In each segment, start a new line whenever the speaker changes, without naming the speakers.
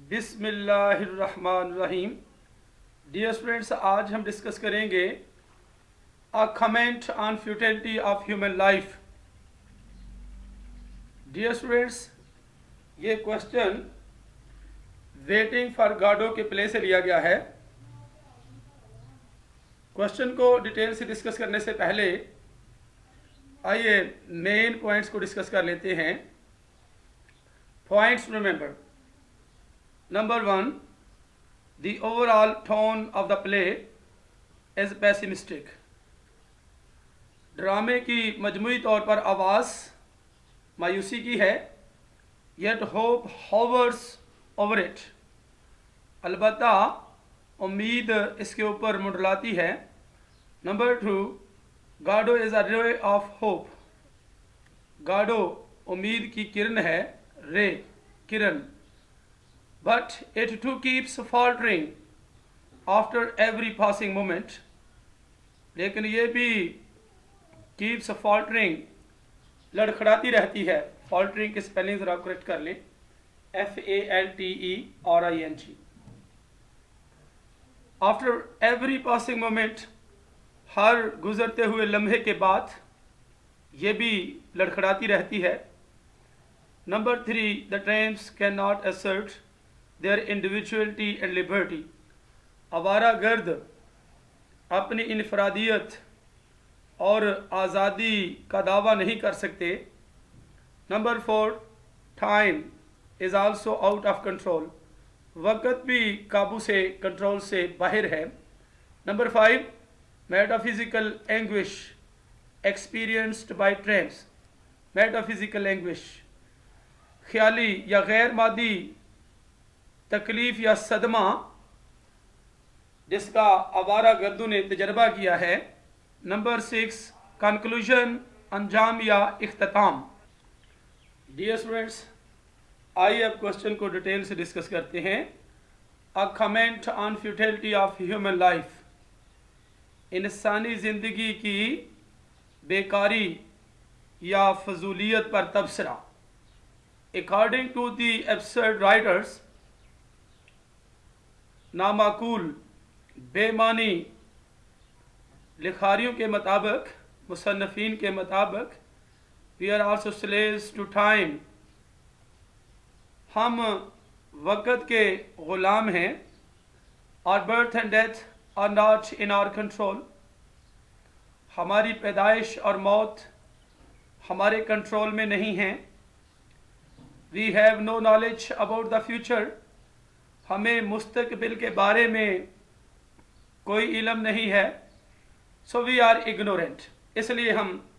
बिस्मिल्लाहिर्रहमानिर्रहीम। Dear students, आज हम डिस्कस करेंगे a comment on futility of human life. Dear students, ये क्वेश्चन वेटिंग फॉर गाडो के प्ले से लिया गया है। क्वेश्चन को डिटेल से डिस्कस करने से पहले आइए मेन पॉइंट्स को डिस्कस कर लेते हैं। Points remember. Number 1, the overall tone of the play is pessimistic. ड्रामे की मजमूई तौर पर आवाज़ मायूसी की है, yet hope hovers over it. अलबत्ता उम्मीद इसके ऊपर मुंडलाती है। Number 2, गाडो is a ray of hope. गाडो उम्मीद की किरण है, रे किरण। But it too keeps faltering after every passing moment. लेकिन ये भी keeps faltering, लड़खड़ाती रहती है। faltering के स्पेलिंग जरा करेक्ट कर लें, FALTERING। After every passing moment, हर गुजरते हुए लम्हे के बाद ये भी लड़खड़ाती रहती है। Number 3, the trains cannot assert their individuality and liberty. आवारा गर्द अपनी इनफरादियत और आज़ादी का दावा नहीं कर सकते। Number 4, time is also out of control. वक़्त भी काबू से, कंट्रोल से बाहर है। Number 5, metaphysical anguish experienced by trance. Metaphysical anguish ख्याली या गैर मादी तकलीफ़ या सदमा जिसका आवारा गर्दों ने तजर्बा किया है। नंबर 6, कंक्लूजन अंजाम या इख्तिताम। डियर स्टूडेंट्स, आइए अब क्वेश्चन को डिटेल से डिस्कस करते हैं। A comment on futility of human life. इंसानी ज़िंदगी की बेकारी या फजूलियत पर तबसरा। According to the absurd writers, नामाकूल बेमानी लिखारियों के मुताबिक, मुसन्नफ़ीन के मुताबिक, we are also slaves to time. हम वक़्त के ग़ुलाम हैं। Our birth and death are not in our control. हमारी पैदाइश और मौत हमारे कंट्रोल में नहीं हैं। We have no knowledge about the future. हमें मुस्तकबिल के बारे में कोई इल्म नहीं है। So we are ignorant. इसलिए हम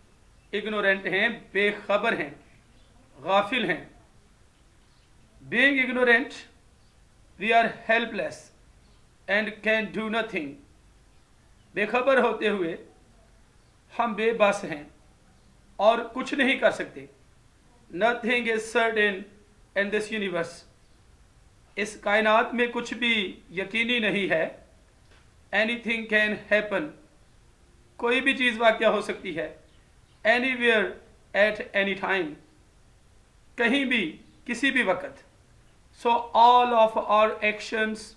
इग्नोरेंट हैं, बेखबर हैं, गाफिल हैं। Being ignorant we are helpless and can do nothing. बेखबर होते हुए हम बेबस हैं और कुछ नहीं कर सकते। Nothing is certain in this universe. इस कायनात में कुछ भी यकीनी नहीं है। Anything can happen. कोई भी चीज़ वाक़या हो सकती है। Anywhere at any time. कहीं भी, किसी भी वक़्त। So all of our actions,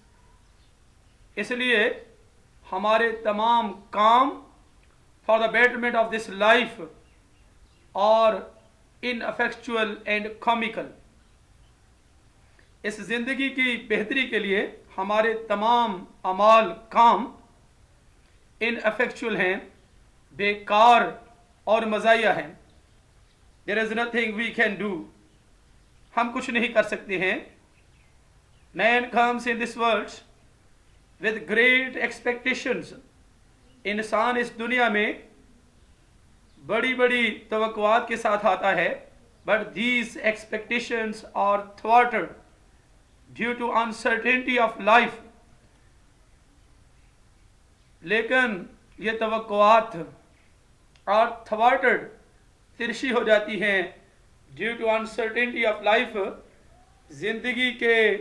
इसलिए हमारे तमाम काम for the betterment of this life और इनअफेक्चुअल एंड कॉमिकल। इस ज़िंदगी की बेहतरी के लिए हमारे तमाम अमाल, काम इनअफेक्चुअल हैं, बेकार और मज़ाया हैं। There is nothing we can do. हम कुछ नहीं कर सकते हैं। Man comes in this world with great expectations. इंसान इस दुनिया में बड़ी बड़ी तवक्कुआत के साथ आता है। But these expectations are thwarted due to uncertainty of life. लेकिन ये तवक्कुआत और थ्वार्टेड, तिरछी हो जाती हैं due to uncertainty of life, ज़िंदगी के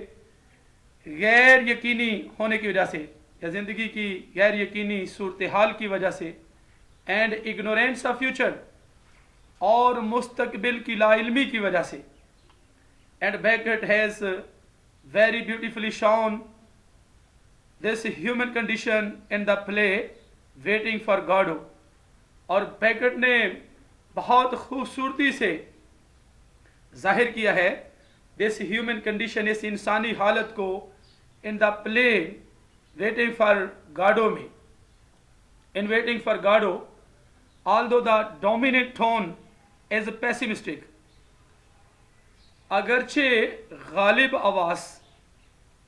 गैर यकीनी होने की वजह से या ज़िंदगी की गैर यकीनी सूरत हाल की वजह से। एंड इग्नोरेंस ऑफ फ्यूचर, और मुस्तकबिल की लाइल्मी की वजह से। And Beckett has very beautifully shown this human condition in the play waiting for Godot. और बैकट ने बहुत खूबसूरती से जाहिर किया है दिस ह्यूमन कंडीशन, इस इंसानी हालत को in the play waiting for गाडो में. इन वेटिंग फॉर गाडो, although the dominant tone is pessimistic, अगरचे गालिब आवाज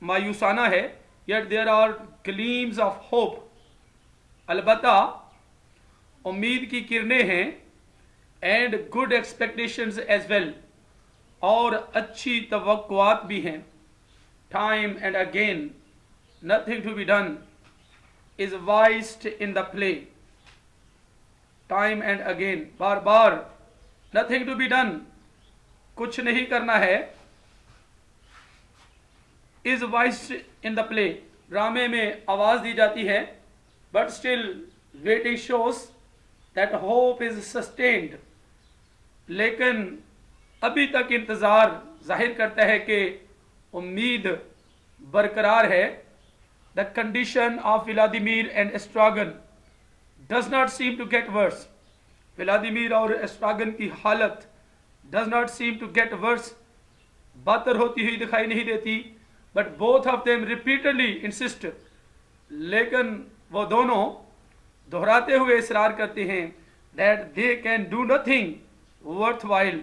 मायूसाना है, yet there are gleams of hope. अलबत्ता उम्मीद की किरणें हैं, and good expectations as well, और अच्छी तवक्कुआत भी हैं. Time and again nothing to be done is voiced in the play. Time and again, bar bar nothing to be done, कुछ नहीं करना है, is voiced in the play, ड्रामे में आवाज दी जाती है. But still waiting shows that hope is sustained. लेकिन अभी तक इंतजार जाहिर करता है कि उम्मीद बरकरार है. The condition of Vladimir and Estragon does not seem to get worse. Vladimir और एस्ट्रागन की हालत does not seem to get worse, बदतर होती हुई दिखाई नहीं देती. But both of them repeatedly insist, लेकिन वो दोनों दोहराते हुए इसरार करते हैं that they can do nothing worthwhile,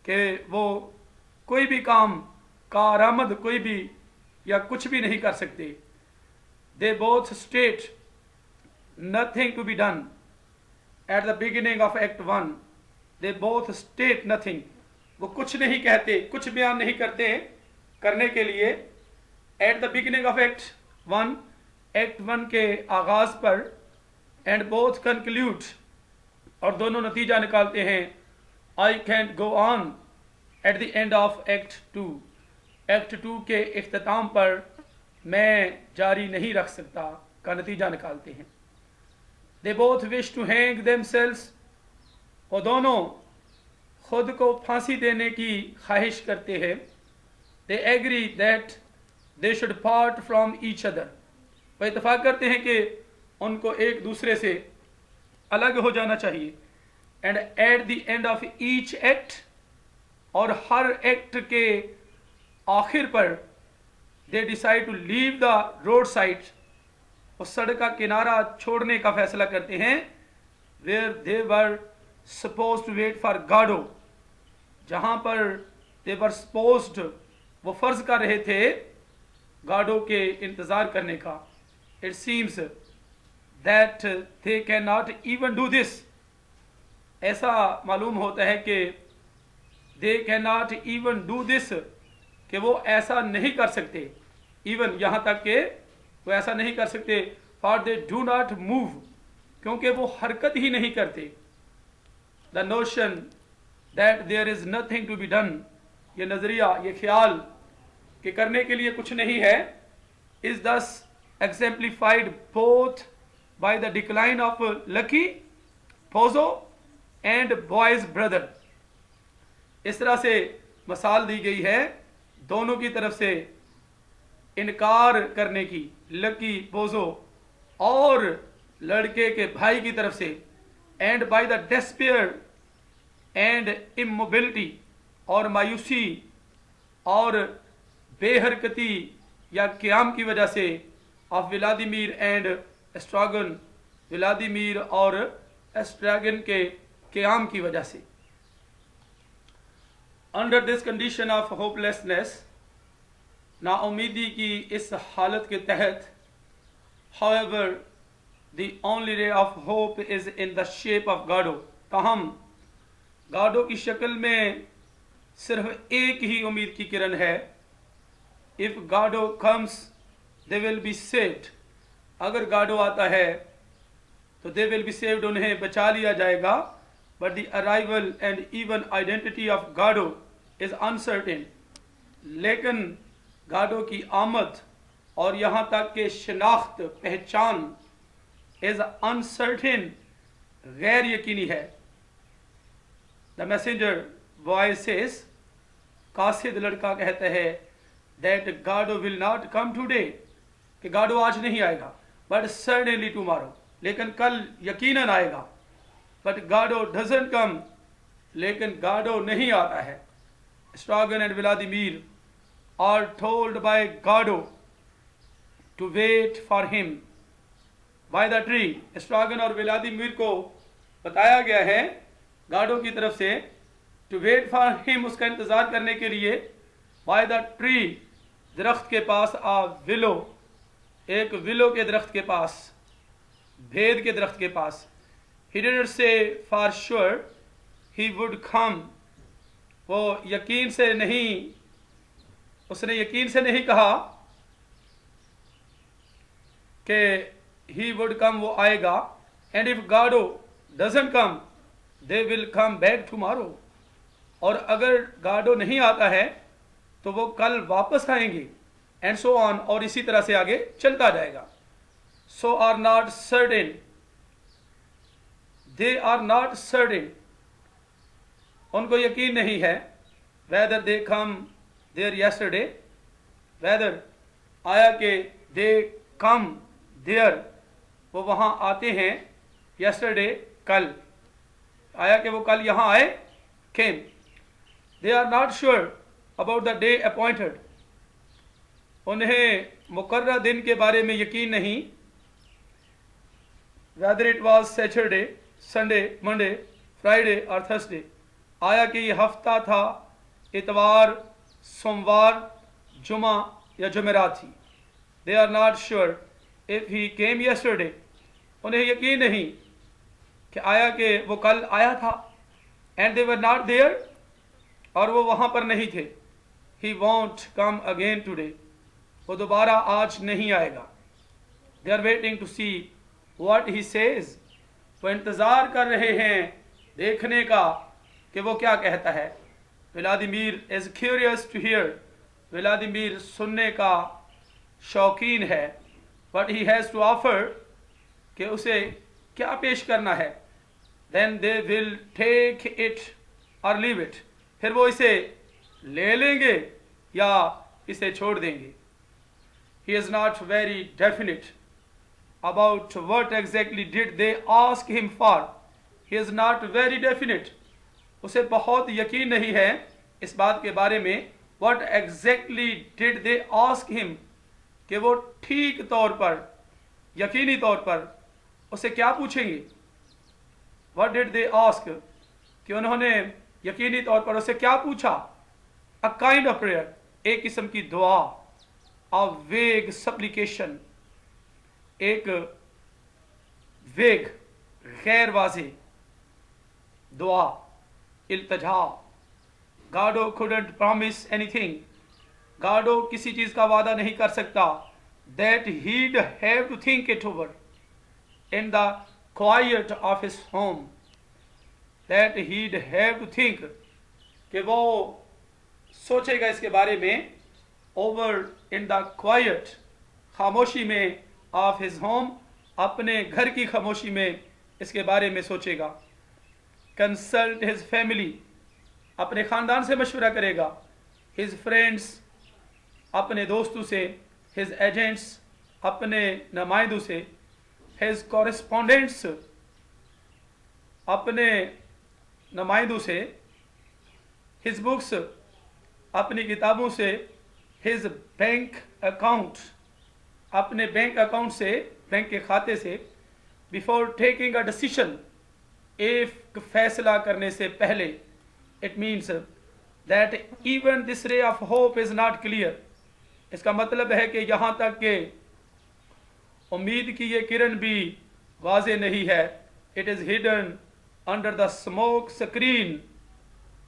कि वो कोई भी काम कारआमद कोई भी या कुछ भी नहीं कर सकते. They both state nothing to be done at the beginning of Act 1. They both state nothing. वो कुछ नहीं कहते, कुछ बयान नहीं करते करने के लिए. At the beginning of Act 1, Act 1 के आगाज पर, and both conclude, और दोनों नतीजा निकालते हैं, I can't go on at the end of Act 2. Act 2 के इख्तिताम पर मैं जारी नहीं रख सकता का नतीजा निकालते हैं. They both wish to hang themselves. वो दोनों खुद को फांसी देने की ख्वाहिश करते हैं. They agree that they should part from each other. वो इत्तेफाक करते हैं कि उनको एक दूसरे से अलग हो जाना चाहिए. And at the end of each act, और हर एक्ट के आखिर पर, they decide to leave the roadside. वो सड़क का किनारा छोड़ने का फैसला करते हैं. Where they were supposed to wait for Godot, जहां पर they were supposed, वो फर्ज कर रहे थे गाडो के इंतजार करने का. It seems that they cannot even do this. ऐसा मालूम होता है कि they cannot even do this, कि वो ऐसा नहीं कर सकते. Even यहाँ तक कि वो ऐसा नहीं कर सकते. For they do not move, क्योंकि वो हरकत ही नहीं करते. The notion that there is nothing to be done, ये नजरिया, ये ख्याल कि करने के लिए कुछ नहीं है, is thus exemplified both by the decline of Lucky Pozzo and Boy's brother. इस तरह से मिसाल दी गई है दोनों की तरफ से इनकार करने की, लकी पोजो और लड़के के भाई की तरफ से. And by the despair and immobility, और मायूसी और बेहरकती या क़याम की वजह से, of Vladimir and Estragon, Vladimir और एस्ट्रागन के क़याम की वजह से. Under this condition of hopelessness, नाउमीदी की इस हालत के तहत, however the only ray of hope is in the shape of Godot. ताहम गाडो की शक्ल में सिर्फ एक ही उम्मीद की किरण है. If Godot comes, they will be saved. अगर गाडो आता है तो they will be saved, उन्हें बचा लिया जाएगा. But the arrival and even identity of Godot is uncertain. लेकिन गाडो की आमद और यहाँ तक के शनाख्त, पहचान, इज अनसर्टेन, गैर यकीनी है. द मैसेंजर बॉय सेज, कासिद लड़का कहता है, that Gado will not come today, कि गाडो आज नहीं आएगा, but certainly tomorrow, लेकिन कल यकीनन आएगा. But Gado doesn't come, लेकिन गाडो नहीं आता है. Estragon and Vladimir are told by Gado to wait for him by the tree. Estragon और व्लादिमीर को बताया गया है गाडो की तरफ से to wait for him, उसका इंतजार करने के लिए, by the tree, दरख्त के पास, a willow, एक विलो के दरख्त के पास, भेद के दरख्त के पास. He didn't say for sure he would come, वो यकीन से नहीं, उसने यकीन से नहीं कहा कि he would come, वो आएगा. And if Gado doesn't come, they will come back tomorrow, और अगर गाडो नहीं आता है तो वो कल वापस आएंगे. एंड सो ऑन, और इसी तरह से आगे चलता जाएगा. So are not certain, they are not certain, उनको यकीन नहीं है. Whether they come there yesterday, whether आया कि दे कम देयर, वो वहां आते हैं. यस्टरडे कल, आया कि वो कल यहां आए, came. They are not sure about the day appointed, उन्हें मुकर्रर दिन के बारे में यकीन नहीं. Whether it was Saturday, Sunday, Monday, Friday और थर्सडे, आया कि ये हफ्ता था, इतवार, सोमवार, जुमा या जुमेरात थी. They are not sure if he came yesterday, उन्हें यकीन नहीं कि आया कि वो कल आया था. And they were not there, और वो वहां पर नहीं थे. He won't come again today, वो दोबारा आज नहीं आएगा. They are waiting to see what he says, वो इंतजार कर रहे हैं देखने का कि वो क्या कहता है. Vladimir is curious to hear, Vladimir सुनने का शौकीन है. What he has to offer, कि उसे क्या पेश करना है. Then they will take it और लीव इट, फिर वो इसे ले लेंगे या इसे छोड़ देंगे. He is not very definite about what exactly did they ask him for. He is not very definite. उसे बहुत यकीन नहीं है इस बात के बारे में. What exactly did they ask him, कि वो ठीक तौर पर, यकीनी तौर पर उसे क्या पूछेंगे. What did they ask, कि उन्होंने यकीनी तौर पर उसे क्या पूछा. A kind of prayer, एक किस्म की दुआ. A vague supplication, एक वेग, गैर वाज़ेह दुआ, इल्तजा. गाडो couldn't promise anything, गाडो किसी चीज का वादा नहीं कर सकता. That he'd have to think it over in the quiet of his home, that he'd have to think, कि वो सोचेगा इसके बारे में, over in the quiet, खामोशी में, of his home, अपने घर की खामोशी में इसके बारे में सोचेगा. consult his family, अपने खानदान से मशवरा करेगा. his friends, अपने दोस्तों से. his agents, अपने नुमाइंदों से. his correspondents, अपने नुमाइंदों से. his books, अपनी किताबों से. his बैंक अकाउंट, अपने बैंक अकाउंट से, बैंक के खाते से. बिफोर टेकिंग अ डिसीजन, एक फैसला करने से पहले. It means that even this ray of hope is not clear, इसका मतलब है कि यहाँ तक के उम्मीद की ये किरण भी वाज़े नहीं है. It is hidden under the smoke screen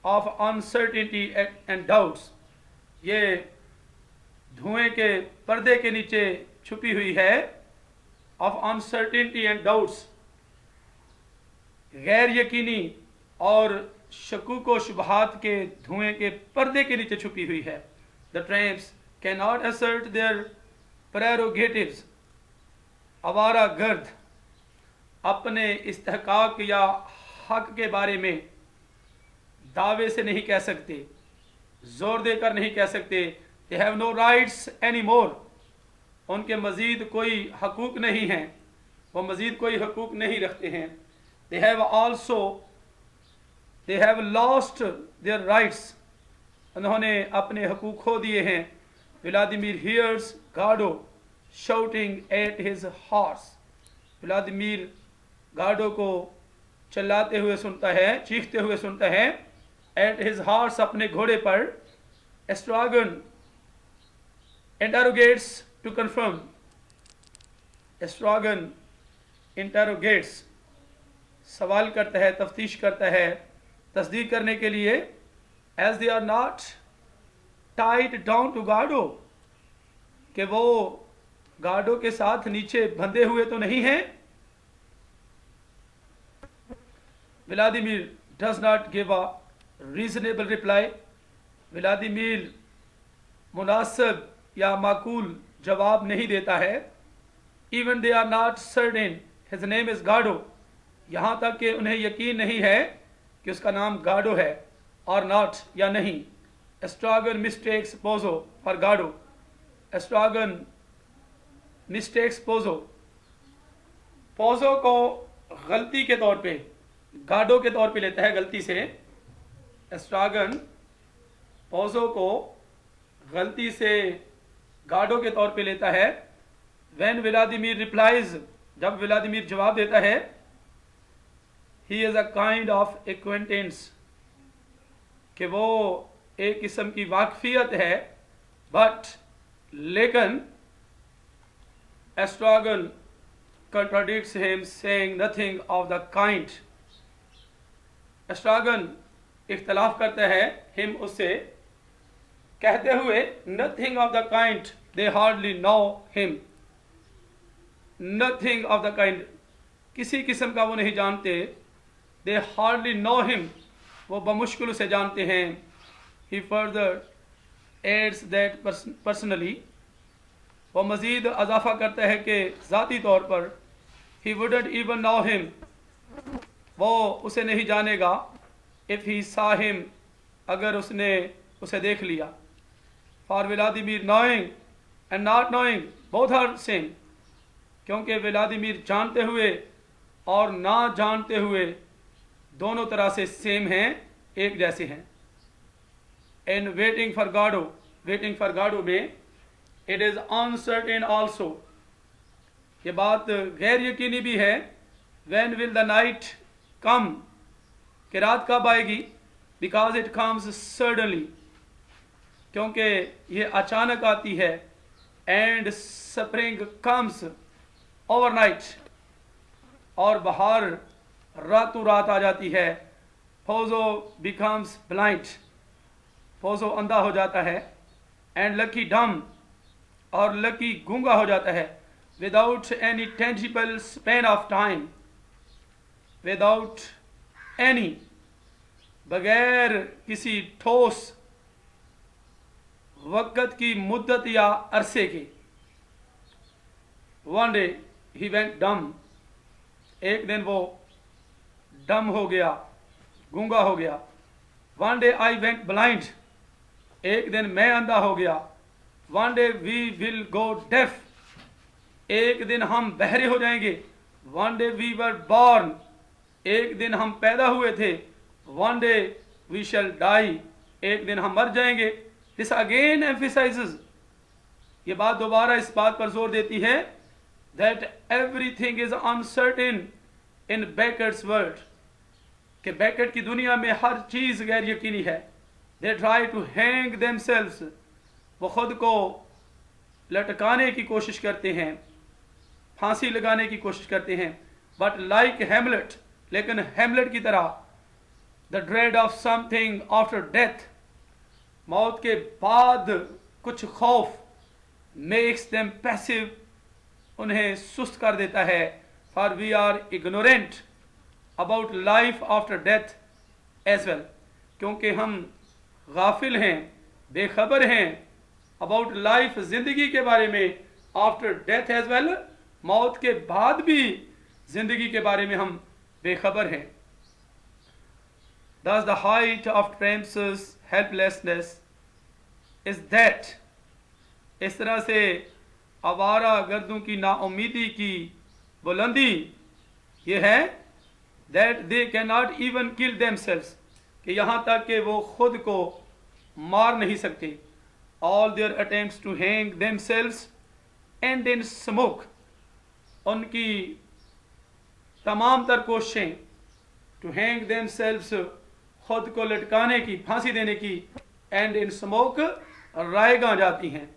of uncertainty and doubts, ये धुएं के पर्दे के नीचे छुपी हुई है. ऑफ अनसर्टिनिटी एंड डाउट्स, गैर यकीनी और शकूक व शुबहात के धुएं के पर्दे के नीचे छुपी हुई है. The tramps cannot assert their prerogatives, आवारा गर्द अपने इस्तेहकाक या हक के बारे में दावे से नहीं कह सकते, जोर देकर नहीं कह सकते. They have no rights any more, उनके मज़ीद कोई हकूक़ नहीं हैं, वो मज़ीद कोई हकूक़ नहीं रखते हैं। They have also they have lost their rights, उन्होंने अपने हकूक़ खो दिए हैं। Vladimir hears Godot shouting at his horse, Vladimir Godot को चिल्लाते हुए सुनता है, चीखते हुए सुनता है। एट हिज हॉर्स, अपने घोड़े पर। एस्ट्रागन इंटरोगेट्स टू कंफर्म, एस्ट्रागन इंटरोगेट्स, सवाल करता है, तफ्तीश करता है, तस्दीक करने के लिए। As they are not tied down to Godot, कि वो गार्डो के साथ नीचे बंधे हुए तो नहीं हैं। Vladimir does not give a reasonable reply, Vladimir मुनासिब या माकूल जवाब नहीं देता है। Even they are not certain his name is Godot, यहाँ तक कि उन्हें यकीन नहीं है कि उसका नाम गार्डो है, और नॉट या नहीं। Estragon mistakes Pozzo for Godot, Estragon mistakes Pozzo, Pozzo को गलती के तौर पे गार्डो के तौर पे लेता है, गलती से। एस्ट्रागन पोजो को गलती से गार्डो के तौर पे लेता है। व्हेन व्लादिमीर रिप्लाइज, जब व्लादिमीर जवाब देता है, he is a kind of acquaintance, कि वो एक किस्म की वाकफियत है। बट लेकिन एस्ट्रागन contradicts him saying nothing of the kind, एस्ट्रागन इख्तलाफ करता है हिम उससे, कहते हुए nothing of the kind they hardly know him, nothing of the kind, किसी किस्म का वो नहीं जानते। दे हार्डली नो हिम, वो बमुश्किल उसे जानते हैं। ही फर्दर एड्स दैट पर्सनली, वो मज़ीद अजाफा करता है कि ज़ाती तौर पर ही वुडंट इवन नो हिम, वो उसे नहीं जानेगा। इफ़ ही सा हिम, अगर उसने उसे देख लिया। For Vladimir knowing and not knowing both are same, क्योंकि व्लादिमीर जानते हुए और ना जानते हुए दोनों तरह से सेम हैं, एक जैसे हैं। In waiting for Godot, waiting for Godot में इट इज़ अनसर्टेन ऑल्सो, ये बात गैर यकीनी भी है। व्हेन विल द नाइट कम, कि रात कब आएगी। बिकॉज इट कम्स सडनली, क्योंकि ये अचानक आती है। एंड स्प्रिंग कम्स ओवरनाइट, और बाहर रातों रात आ जाती है। फोजो बिकम्स ब्लाइंड, फोजो अंधा हो जाता है। एंड लकी डम, और लकी गूंगा हो जाता है। Without any tangible span of time, without any, बगैर किसी ठोस वक़्त की मुद्दत या अरसे के। वन डे ही वेंट डम, एक दिन वो डम हो गया, गूंगा हो गया। One day I went blind, एक दिन मैं अंधा हो गया। One day we will go deaf, एक दिन हम बहरे हो जाएंगे। One day we were born, एक दिन हम पैदा हुए थे। One day we shall die, एक दिन हम मर जाएंगे। दिस अगेन एम्फिसाइजेस, ये बात दोबारा इस बात पर जोर देती है that everything is uncertain in Beckett's world, कि बैकर्ड की दुनिया में हर चीज गैर यकीनी है। They try to hang themselves, वो खुद को लटकाने की कोशिश करते हैं, फांसी लगाने की कोशिश करते हैं। बट लाइक हेमलेट, लेकिन हेमलेट की तरह, the dread of something after death, मौत के बाद कुछ खौफ, मेक्स देम पैसिव, उन्हें सुस्त कर देता है। For we are ignorant about life after death as well, क्योंकि हम गाफिल हैं, बेखबर हैं अबाउट लाइफ, जिंदगी के बारे में, आफ्टर डेथ एज वेल, मौत के बाद भी जिंदगी के बारे में हम बेखबर हैं। Thus the height of Trams's helplessness is that इस तरह से आवारा गर्दों की नाउमीदी की बुलंदी ये है that they can not even kill themselves, कि यहाँ तक कि वो खुद को मार नहीं सकते। All their attempts to hang themselves and in smoke, उनकी तमाम तर कोशिशें टू हैंग देमसेल्व्स, खुद को लटकाने की, फांसी देने की, एंड इन स्मोक, रायगा जाती हैं।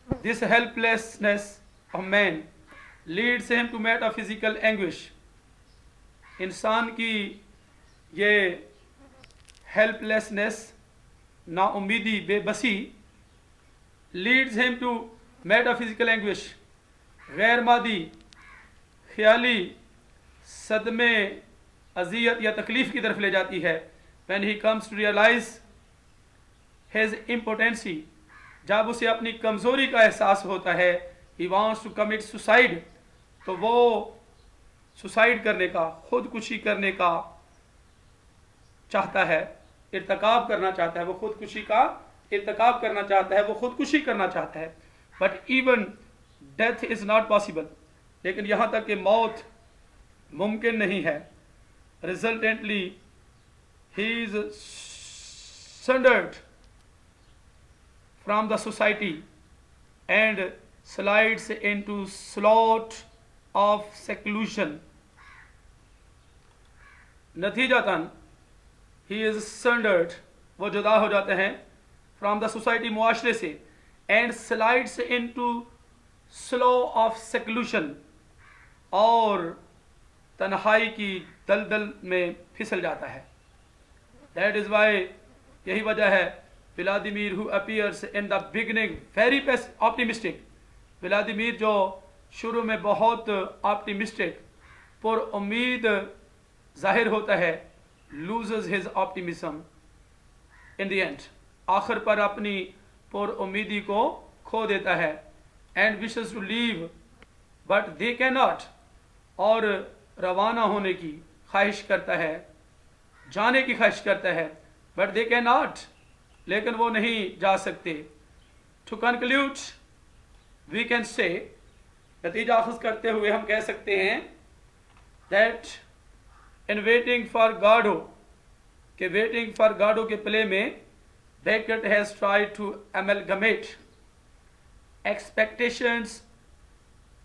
This helplessness of man leads him to metaphysical anguish, इंसान की ये हेल्पलेसनेस, नाउमीदी, बेबसी, leads him to metaphysical anguish, गैर मादी ख्याली सदमे, अजियत या तकलीफ की तरफ ले जाती है। When he comes to realise his impotency, जब उसे अपनी कमज़ोरी का एहसास होता है, he wants to commit suicide, तो वो सुसाइड करने का, खुदकुशी करने का चाहता है, इर्तकाब करना चाहता है, वो खुदकुशी का इर्तकाब करना चाहता है, वो खुदकुशी करना चाहता है। But even death is not possible, लेकिन यहाँ तक कि मौत मुमकिन नहीं है। Resultantly he is sundered from the society and slides into slot of seclusion. नतीजतन he is sundered, वो जुदा हो जाते हैं, from the society, मुआशरे से, and slides into slough of seclusion, और तन्हाई की दलदल में फिसल जाता है। That is why, यही वजह है, Vladimir who appears in the beginning very optimistic, Vladimir जो शुरू में बहुत ऑप्टिमिस्टिक, पर उम्मीद जाहिर होता है, loses his optimism in the end, आखिर पर अपनी पर उम्मीदी को खो देता है, and wishes to leave but they cannot, और रवाना होने की ख्वाहिश करता है, जाने की ख्वाहिश करता है, but they cannot, लेकिन वो नहीं जा सकते। To conclude, we can say, नतीजा अखज़ करते हुए हम कह सकते हैं that in waiting for Godot, के waiting for Godot के प्ले में Beckett has tried to amalgamate expectations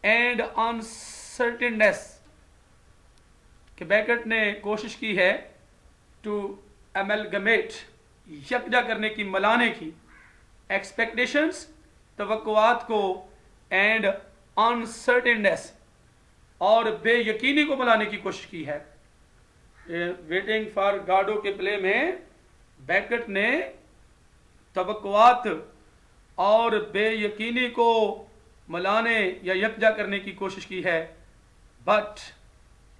and uncertainness, कि Beckett ने कोशिश की है to amalgamate, यकजा करने की, मिलाने की, expectations, तवक्कुआत को, and uncertainness, और बेयकीनी को मिलाने की कोशिश की है। वेटिंग फॉर गाडो के प्ले में बैकेट ने तवक्कुआत और बेयकीनी को मिलाने या यकजा करने की कोशिश की है, but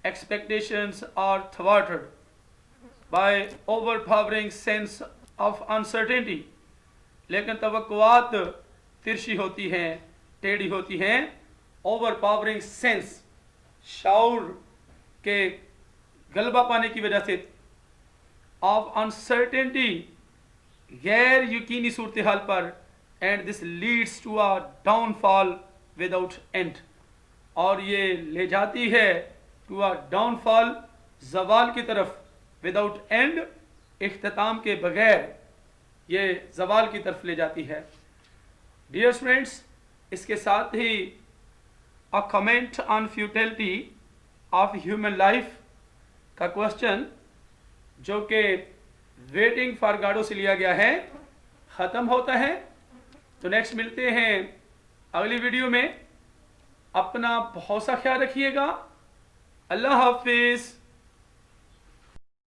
expectations are thwarted by overpowering sense of uncertainty, लेकिन तवक्कुआत तिरछी होती हैं, टेढ़ी होती हैं, overpowering sense, शऊर के गलबा पाने की वजह से, of uncertainty, गैर यकीनी सूरत हाल पर, and this leads to a downfall without end, और ये ले जाती है to a downfall, जवाल की तरफ, without end, इख्तिताम के बगैर ये जवाल की तरफ ले जाती है। डियर स्टूडेंट्स, इसके साथ ही a comment on futility of human life का क्वेश्चन, जो कि वेटिंग फॉर गाडो से लिया गया है, ख़त्म होता है। तो नेक्स्ट मिलते हैं अगली वीडियो में। अपना बहुत सा ख्याल रखिएगा। अल्लाह हाफिज़।